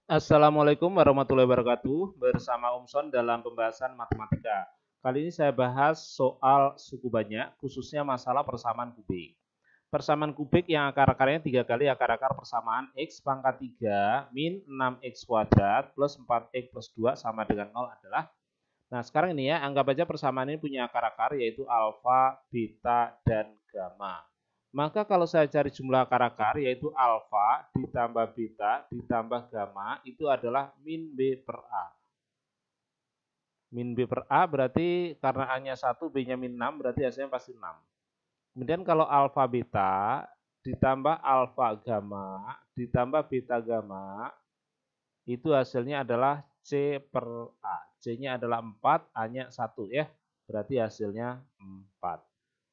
Assalamualaikum warahmatullahi wabarakatuh. Bersama Umson dalam pembahasan matematika. Kali ini saya bahas soal suku banyak, khususnya masalah persamaan kubik. Persamaan kubik yang akar-akarnya 3 kali akar-akar persamaan x pangkat 3 min 6x kuadrat plus 4x plus 2 sama dengan 0 adalah. Nah, sekarang ini ya, anggap aja persamaan ini punya akar-akar yaitu alfa, beta, dan gamma. Maka kalau saya cari jumlah akar-akar yaitu alfa ditambah beta ditambah gamma itu adalah min B per A. Min B per A berarti karena A-nya 1, B-nya min 6 berarti hasilnya pasti 6. Kemudian kalau alfa beta ditambah alfa gamma ditambah beta gamma itu hasilnya adalah C per A. C-nya adalah 4, A-nya 1 ya. Berarti hasilnya 4.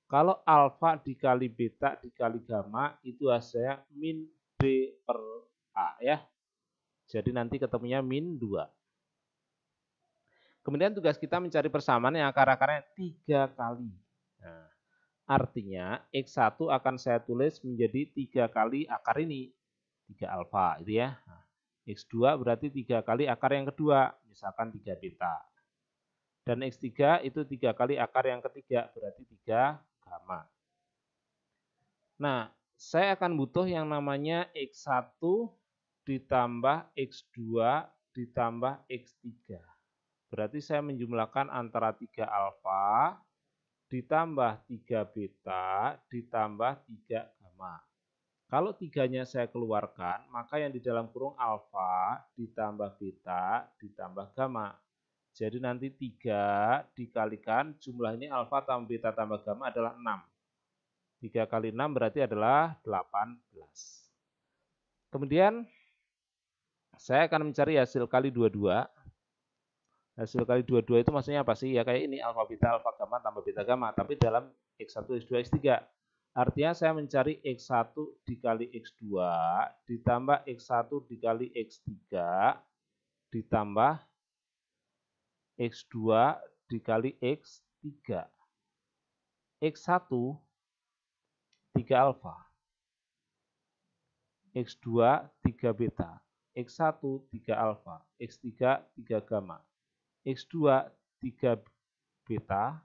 Kalau alfa dikali beta dikali gamma itu hasilnya min B per A ya. Jadi nanti ketemunya min 2. Kemudian tugas kita mencari persamaan yang akar-akarnya 3 kali. Nah, artinya X1 akan saya tulis menjadi 3 kali akar ini. 3 alfa itu ya. Nah, X2 berarti 3 kali akar yang kedua, misalkan 3 beta. Dan X3 itu 3 kali akar yang ketiga, berarti 3 gamma. Nah, saya akan butuh yang namanya X1 ditambah X2 ditambah X3. Berarti saya menjumlahkan antara 3 alfa ditambah 3 beta ditambah 3 gamma. Kalau tiganya saya keluarkan, maka yang di dalam kurung alfa ditambah beta ditambah gamma. Jadi nanti 3 dikalikan jumlah ini alfa tambah beta tambah gamma adalah 6. 3 kali 6 berarti adalah 18. Kemudian saya akan mencari hasil kali 22. Hasil kali 22 itu maksudnya apa sih? Ya kayak ini alfa beta alfa gamma tambah beta gamma, tapi dalam X1, X2, X3. Artinya saya mencari X1 dikali X2 ditambah X1 dikali X3 ditambah X2 dikali X3. X1 3 alfa, X2 3 beta, X1 3 alfa, X3 3 gamma, X2 3 beta,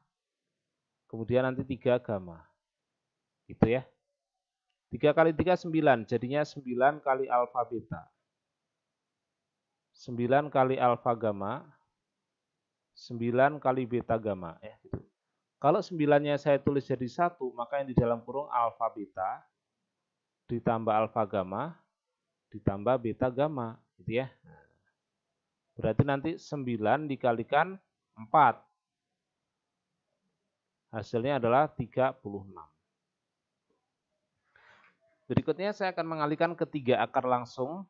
kemudian nanti 3 gamma. Gitu ya. 3 kali 3 9, jadinya 9 kali alfa beta. 9 kali alfa gamma, 9 kali beta gamma. Ya, gitu. Kalau 9-nya saya tulis jadi 1, maka yang di dalam kurung alfa beta ditambah alfa gamma ditambah beta gamma. Gitu ya. Berarti nanti 9 dikalikan 4. Hasilnya adalah 36. Berikutnya saya akan mengalihkan ke 3 akar langsung.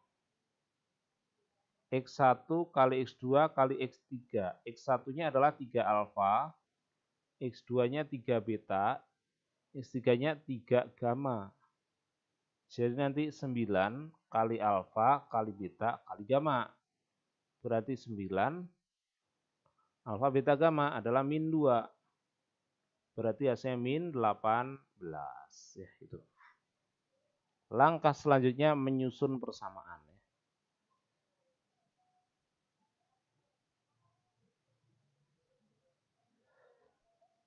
X1 kali X2 kali X3. X1-nya adalah 3 alfa, X2-nya 3 beta, X3-nya 3 gamma. Jadi nanti 9 kali alfa kali beta kali gamma. Berarti 9 alfa beta gamma adalah min 2. Berarti hasilnya min 18. Ya, itu. Langkah selanjutnya menyusun persamaan.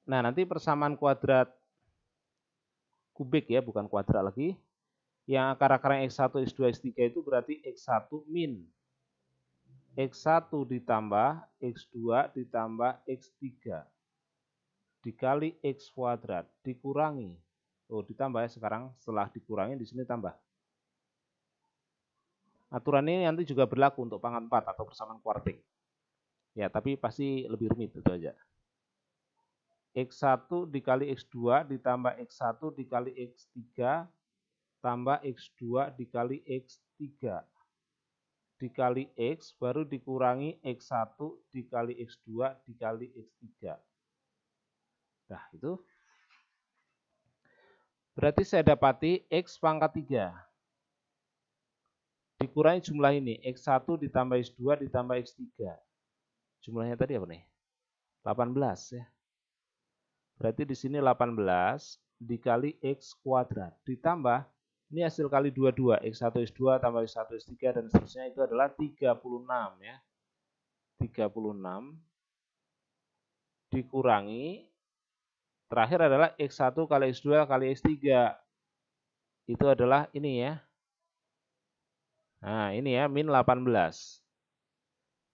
Nah, nanti persamaan kuadrat kubik ya, bukan kuadrat lagi. Yang akar-akarnya X1, X2, X3 itu berarti X1 min X1 ditambah X2 ditambah X3 dikali X kuadrat dikurangi. Oh, ditambah ya sekarang, setelah dikurangi di sini tambah. Aturan ini nanti juga berlaku untuk pangkat 4 atau persamaan kuartik. Ya, tapi pasti lebih rumit itu aja. X1 dikali X2 ditambah X1 dikali X3 tambah X2 dikali X3 dikali X baru dikurangi X1 dikali X2 dikali X3. Nah, itu. Berarti saya dapati X pangkat 3. Dikurangi jumlah ini. X1 ditambah X2 ditambah X3. Jumlahnya tadi apa nih? 18 ya. Berarti di sini 18 dikali X kuadrat. Ditambah Ini hasil kali 22, X1, X2 tambah X1, X3 dan seterusnya itu adalah 36 ya. 36 dikurangi, terakhir adalah X1 kali X2 kali X3. Itu adalah ini ya. Nah ini ya, min 18.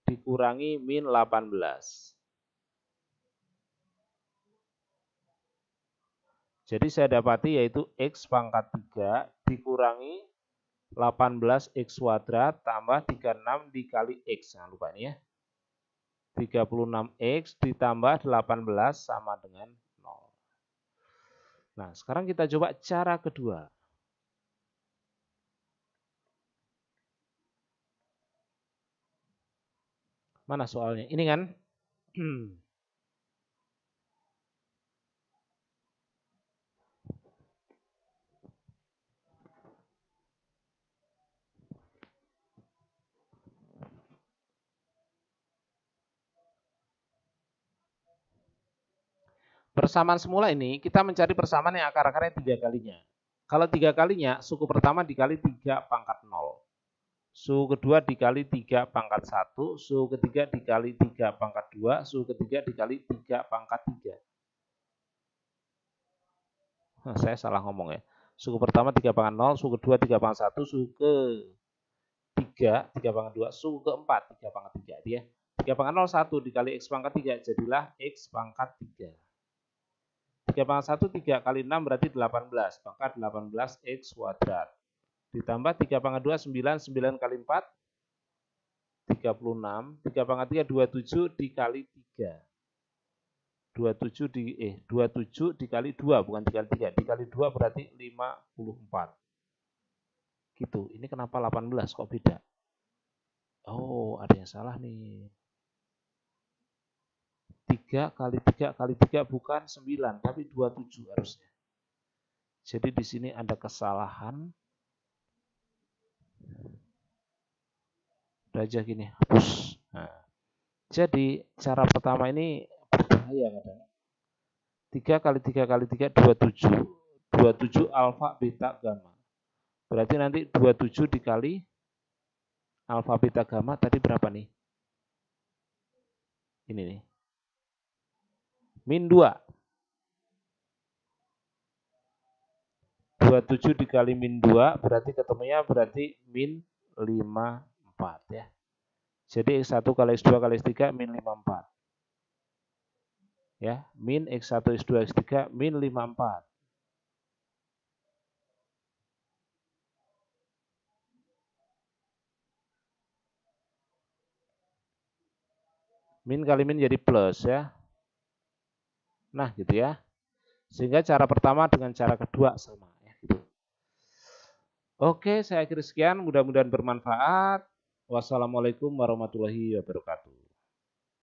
Dikurangi min 18. Jadi saya dapati yaitu X pangkat 3 dikurangi 18X kuadrat tambah 36 dikali X. Nah lupa ini ya. 36X ditambah 18 sama dengan 0. Nah sekarang kita coba cara kedua. Mana soalnya? Ini kan. Persamaan semula ini kita mencari persamaan yang akar-akarnya 3 kalinya. Kalau 3 kalinya, suku pertama dikali 3 pangkat 0. Suku kedua dikali 3 pangkat 1. Suku ketiga dikali 3 pangkat 2. Suku ketiga dikali 3 pangkat 3. Saya salah ngomong ya. Suku pertama 3 pangkat 0. Suku kedua 3 pangkat 1. Suku ketiga 3 pangkat 2. Suku keempat 3 pangkat 3. Dia 3 pangkat 0 1 dikali X pangkat 3. Jadilah X pangkat 3. 3 pangkat 1, 3 kali 6 berarti 18. Maka 18X kuadrat. Ditambah 3 pangkat 2, 9. 9 kali 4, 36. 3 pangkat 3, 27 dikali 3. 27 dikali 2, bukan dikali 3. Dikali 2 berarti 54. Gitu. Ini kenapa 18 kok beda? Oh, ada yang salah nih. 3 kali 3 kali 3 bukan 9, tapi 27 harusnya. Jadi di sini ada kesalahan. Udah aja gini, hapus. Nah, jadi cara pertama ini berbahaya kadang. 3 kali 3 kali 3, 27. 27 alfa, beta, gamma. Berarti nanti 27 dikali alfa, beta, gamma tadi berapa nih? Ini nih. Min 2. 27 dikali min 2 berarti ketemunya berarti min 54 ya. Jadi X1 kali X2 kali X3 min 54. Ya, min X1 X2 X3 min 54. Min kali min jadi plus ya. Nah, gitu ya. Sehingga cara pertama dengan cara kedua sama ya gitu. Oke, saya akhiri sekian, mudah-mudahan bermanfaat. Wassalamualaikum warahmatullahi wabarakatuh.